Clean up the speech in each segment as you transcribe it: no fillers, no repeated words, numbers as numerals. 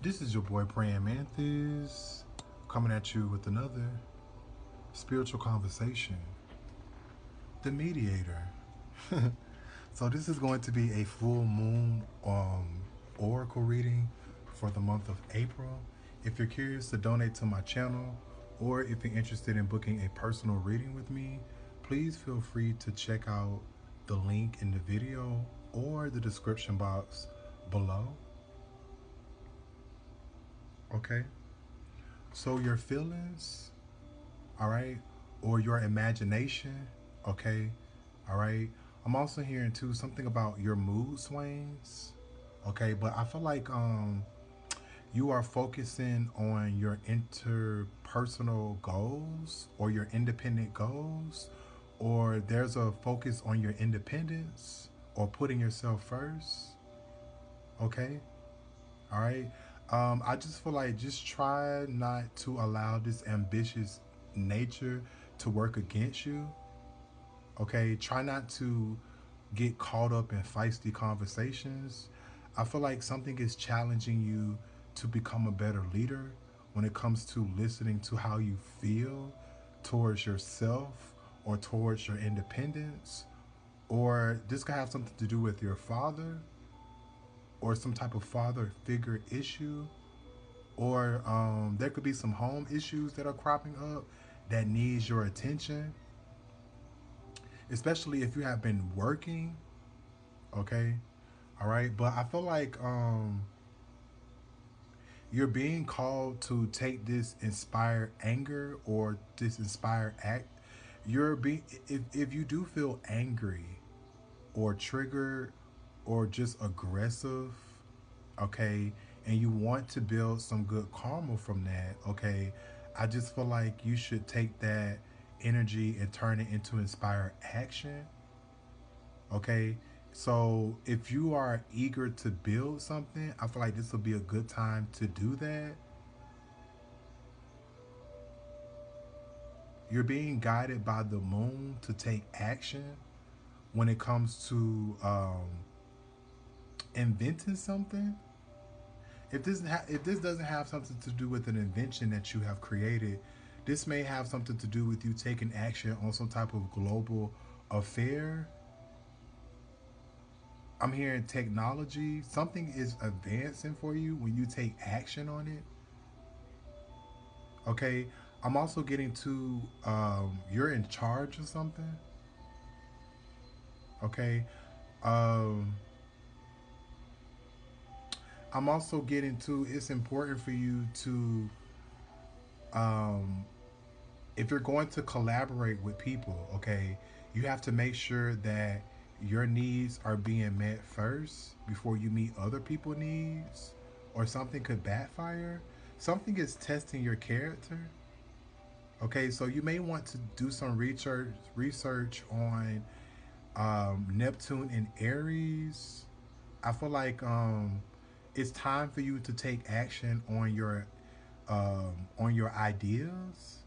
This is your boy Praying Manthis coming at you with another spiritual conversation. The mediator. So this is going to be a full moon oracle reading for the month of April. If you're curious to donate to my channel or if you're interested in booking a personal reading with me, please feel free to check out the link in the video or the description box below. Okay? So your feelings, all right, or your imagination, okay, all right. I'm also hearing too something about your mood swings, okay, but I feel like you are focusing on your interpersonal goals or your independent goals, or there's a focus on your independence or putting yourself first, okay, all right. I just feel like just try not to allow this ambitious nature to work against you. Okay, try not to get caught up in feisty conversations. I feel like something is challenging you to become a better leader when it comes to listening to how you feel towards yourself or towards your independence. Or this could have something to do with your father or some type of father figure issue, or there could be some home issues that are cropping up that needs your attention, especially if you have been working. Okay, all right, but I feel like you're being called to take this inspired anger or this inspired act. You're being, if you do feel angry or triggered or just aggressive, okay, and you want to build some good karma from that, okay, I just feel like you should take that energy and turn it into inspired action, okay. So if you are eager to build something, I feel like this will be a good time to do that. You're being guided by the moon to take action when it comes to inventing something. If this doesn't have something to do with an invention that you have created, this may have something to do with you taking action on some type of global affair. I'm hearing technology. Something is advancing for you when you take action on it. Okay. I'm also getting to you're in charge of something. Okay. Um, I'm also getting to it's important for you to um, if you're going to collaborate with people, okay, you have to make sure that your needs are being met first before you meet other people's needs, or something could backfire. Something is testing your character. Okay, so you may want to do some research on Neptune and Aries. I feel like it's time for you to take action on your ideas.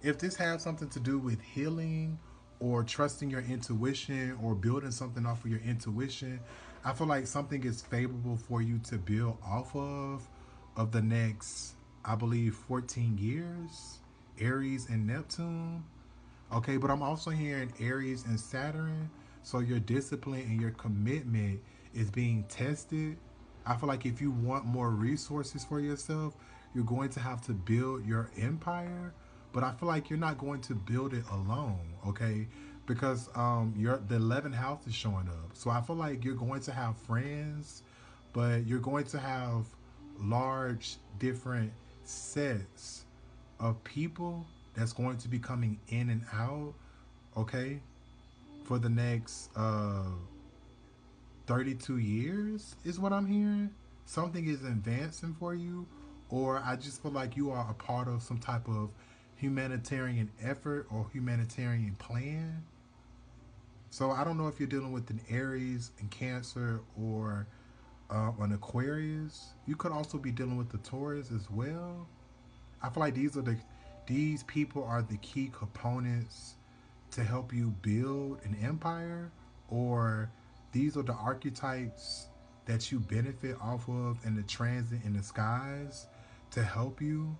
If this has something to do with healing or trusting your intuition or building something off of your intuition, I feel like something is favorable for you to build off of the next, I believe, 14 years. Aries and Neptune. Okay, but I'm also hearing Aries and Saturn. So your discipline and your commitment is being tested. I feel like if you want more resources for yourself, you're going to have to build your empire. But I feel like you're not going to build it alone, okay? Because the 11th house is showing up. So I feel like you're going to have friends, but you're going to have large different sets of people that's going to be coming in and out, okay, for the next 32 years is what I'm hearing. Something is advancing for you, or I just feel like you are a part of some type of humanitarian effort or humanitarian plan. So I don't know if you're dealing with an Aries and Cancer or an Aquarius. You could also be dealing with the Taurus as well. I feel like these people are the key components to help you build an empire, or these are the archetypes that you benefit off of in the transit in the skies to help you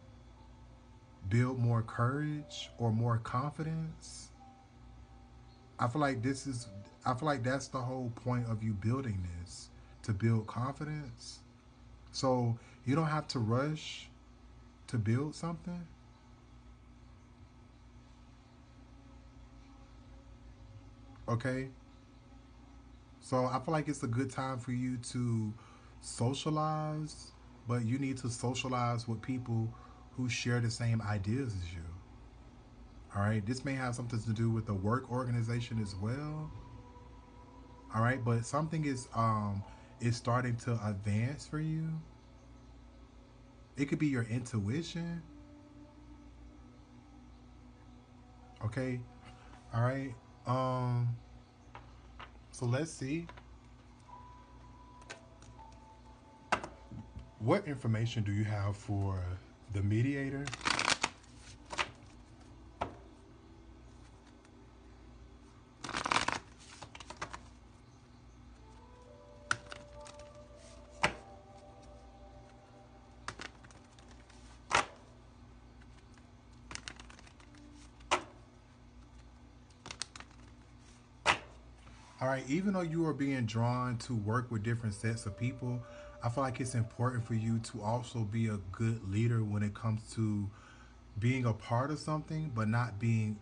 build more courage or more confidence. I feel like this is I feel like that's the whole point of you building this, to build confidence. So you don't have to rush to build something. Okay? So I feel like it's a good time for you to socialize, but you need to socialize with people who share the same ideas as you. All right? This may have something to do with the work organization as well. All right? But something is starting to advance for you. It could be your intuition. Okay? All right? Um so let's see. What information do you have for the mediator? All right, even though you are being drawn to work with different sets of people, I feel like it's important for you to also be a good leader when it comes to being a part of something, but not being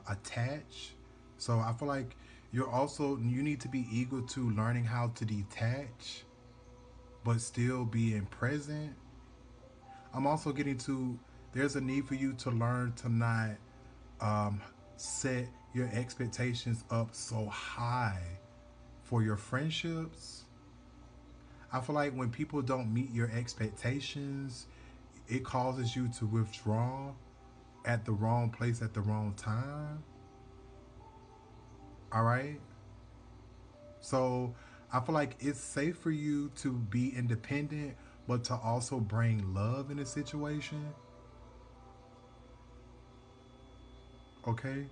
attached. So I feel like you need to be eager to learning how to detach, but still being present. I'm also getting to there's a need for you to learn to not um, set your expectations up so high for your friendships. I feel like when people don't meet your expectations, it causes you to withdraw at the wrong place at the wrong time. All right? So I feel like it's safe for you to be independent, but to also bring love in a situation. Okay?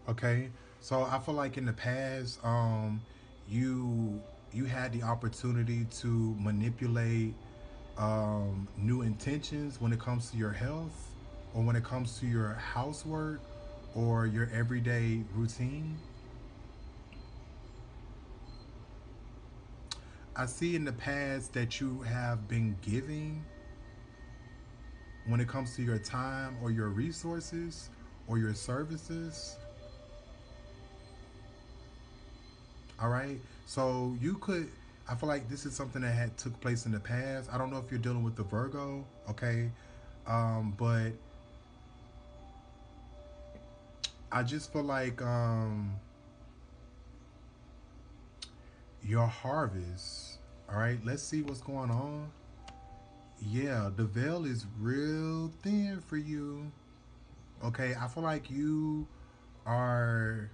Okay. So I feel like in the past, you you had the opportunity to manipulate new intentions when it comes to your health, or when it comes to your housework, or your everyday routine. I see in the past that you have been giving when it comes to your time or your resources or your services. All right. So you could. I feel like this is something that had took place in the past. I don't know if you're dealing with the Virgo. Okay. But I just feel like your harvest. All right. Let's see what's going on. Yeah, the veil is real thin for you. Okay. I feel like you are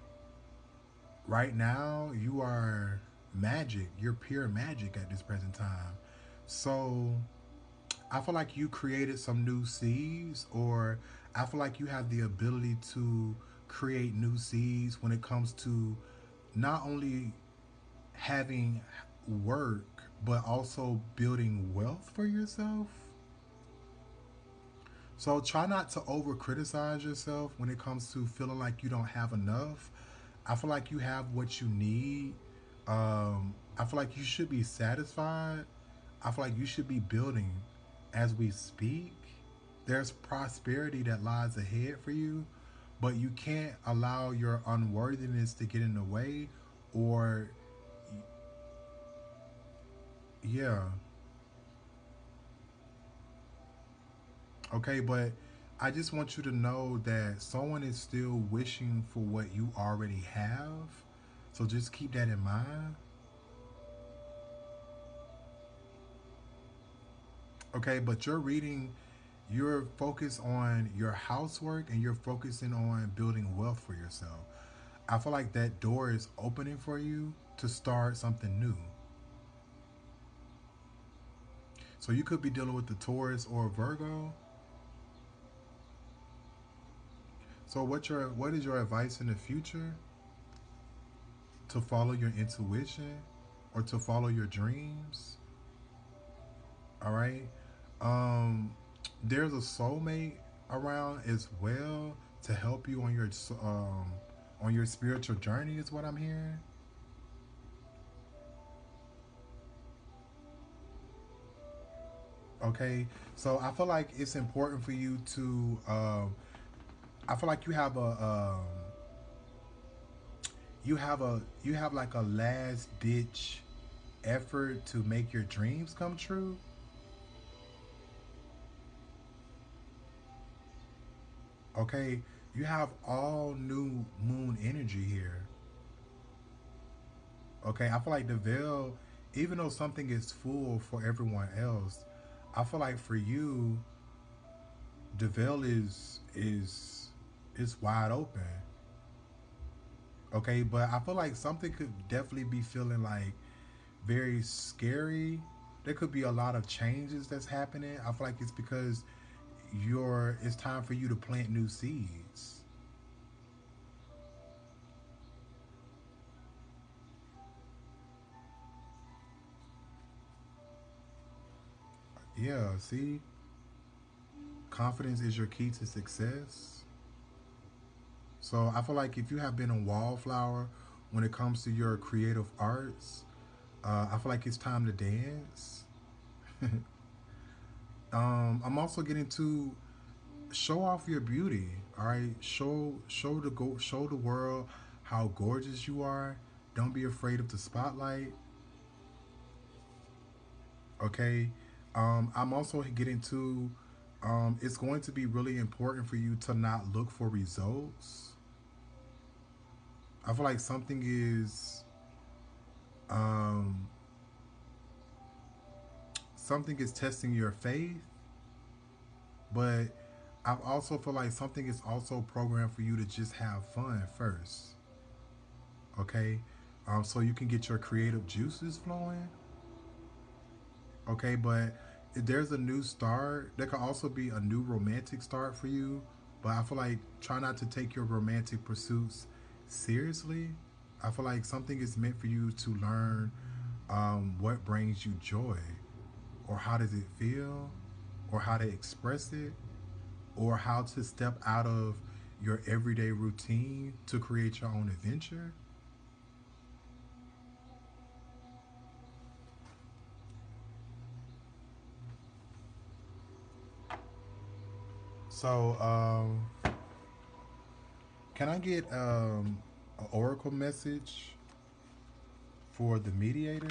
right now. You are magic. You're pure magic at this present time. So I feel like you created some new seeds, or I feel like you have the ability to create new seeds when it comes to not only having work, but also building wealth for yourself. So try not to over criticize yourself when it comes to feeling like you don't have enough. I feel like you have what you need. I feel like you should be satisfied. I feel like you should be building as we speak. There's prosperity that lies ahead for you, but you can't allow your unworthiness to get in the way, or yeah, okay, but I just want you to know that someone is still wishing for what you already have. So just keep that in mind. Okay, but you're focused on your housework and you're focusing on building wealth for yourself. I feel like that door is opening for you to start something new. So you could be dealing with the Taurus or Virgo. So what is your advice in the future? To follow your intuition or to follow your dreams? All right. There's a soulmate around as well to help you on your spiritual journey is what I'm hearing. Okay. So I feel like it's important for you to I feel like you have like a last ditch effort to make your dreams come true. Okay, you have all new moon energy here. Okay, I feel like the veil, even though something is full for everyone else, I feel like for you, the veil is wide open. Okay, but I feel like something could definitely be feeling like very scary. There could be a lot of changes that's happening. I feel like it's because it's time for you to plant new seeds. Yeah, see, confidence is your key to success. So I feel like if you have been a wallflower when it comes to your creative arts, I feel like it's time to dance. I'm also getting to show off your beauty. All right, show the world how gorgeous you are. Don't be afraid of the spotlight. Okay. I'm also getting to. It's going to be really important for you to not look for results. I feel like um, something is testing your faith, but I also feel like something is also programmed for you to just have fun first. Okay, so you can get your creative juices flowing. Okay, but if there's a new start, there could also be a new romantic start for you. But I feel like try not to take your romantic pursuits seriously. I feel like something is meant for you to learn what brings you joy, or how does it feel, or how to express it, or how to step out of your everyday routine to create your own adventure. So, can I get an oracle message for the mediator?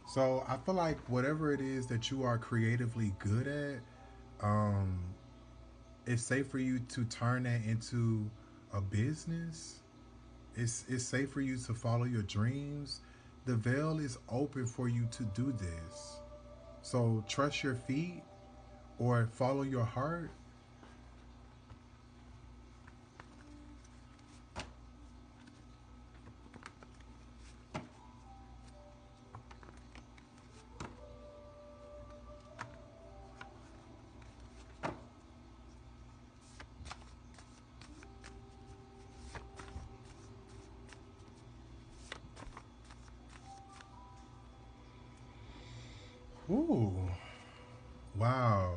So I feel like whatever it is that you are creatively good at, it's safe for you to turn that into a business. It's safe for you to follow your dreams. The veil is open for you to do this. So trust your feet or follow your heart. Ooh, wow.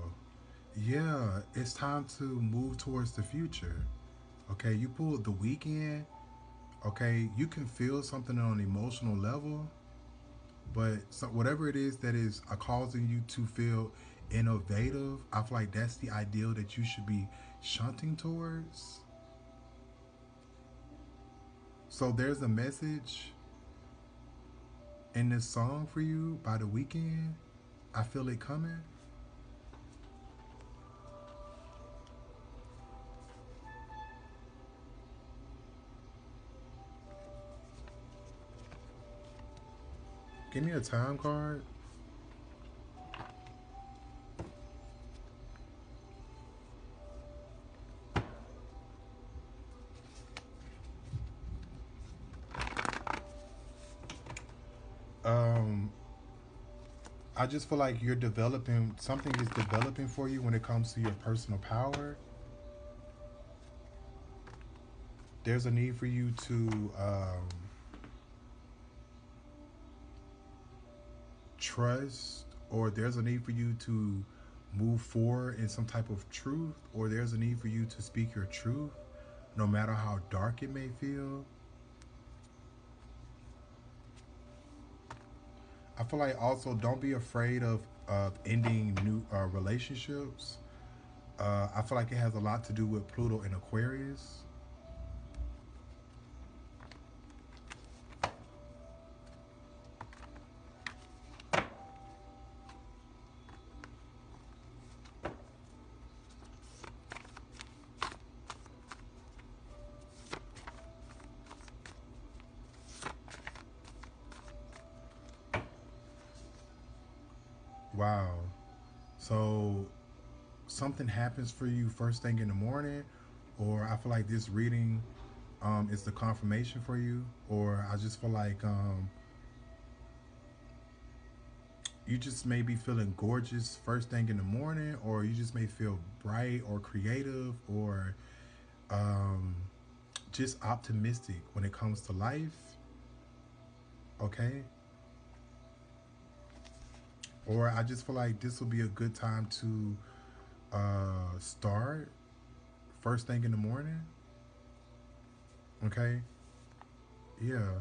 Yeah, it's time to move towards the future. Okay, you pulled the weekend. Okay, you can feel something on an emotional level, but whatever it is that is causing you to feel innovative, I feel like that's the ideal that you should be shunting towards. So there's a message in this song for you by the weekend. I feel it coming. Give me a time card. Um, I just feel like you're developing, something is developing for you when it comes to your personal power. There's a need for you to trust, or there's a need for you to move forward in some type of truth, or there's a need for you to speak your truth, no matter how dark it may feel. I feel like also don't be afraid of ending new relationships. I feel like it has a lot to do with Pluto and Aquarius. Wow. So something happens for you first thing in the morning, or I feel like this reading is the confirmation for you, or I just feel like you just may be feeling gorgeous first thing in the morning, or you just may feel bright or creative, or um, just optimistic when it comes to life. Okay. Or I just feel like this will be a good time to start first thing in the morning. Okay. Yeah.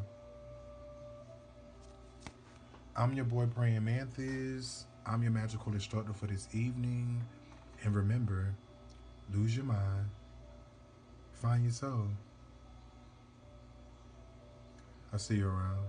I'm your boy Praying Manthis. I'm your magical instructor for this evening. And remember, lose your mind, find your soul. I'll see you around.